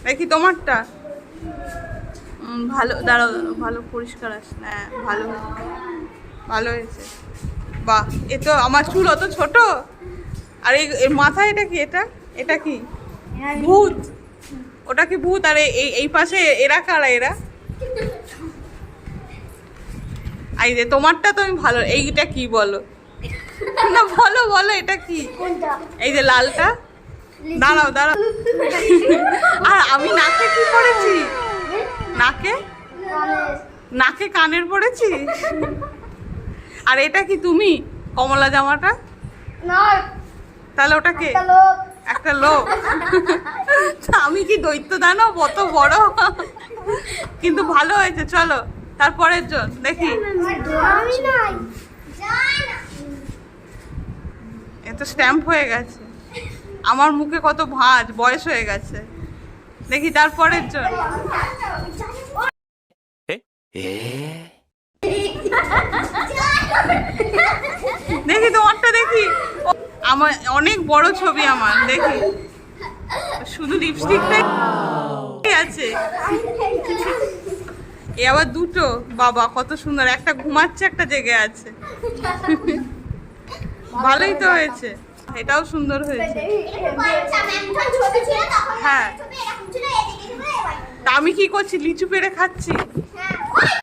দেখি তোমারটা। ভালো, দাঁড়াও ভালো পরিষ্কার আসে। হ্যাঁ ভালো ভালো হয়েছে। বাহ, এ তো আমার চুল অত ছোট। আর এই মাথায় এটা কি? এটা কি ভূত? ওটা কি ভূত? আর এই পাশে এরা কারা? এরা এই যে তোমারটা তো আমি ভালো। এইটা কি বলো না, বলো বলো এটা কি? এই যে লালটা। দাঁড়াও দাঁড়াও। আর আমি নাকে কি পড়েছি? নাকে কানের পড়েছি। আর এটা কি তুমি? কমলা জামাটা? তাহলে ওটা কে? একটা লোক। আমি কি দৈত্য দানব অত বড়? কিন্তু ভালো হয়েছে। চলো তারপরের জন দেখি। এত স্ট্যাম্প হয়ে গেছে। আমার মুখে কত ভাঁজ, বয়স হয়ে গেছে। দেখি তারপরের জন। দেখি তোমারটা দেখি। আমার অনেক বড় ছবি আমার। দেখি শুধু লিপস্টিকটাই আছে। এ আবার দুটো। বাবা কত সুন্দর। একটা ঘুমাচ্ছে, একটা জেগে আছে। ভালোই তো হয়েছে। এটাও সুন্দর হয়েছে। হ্যাঁ, তা আমি কি করছি? লিচু পেড়ে খাচ্ছি।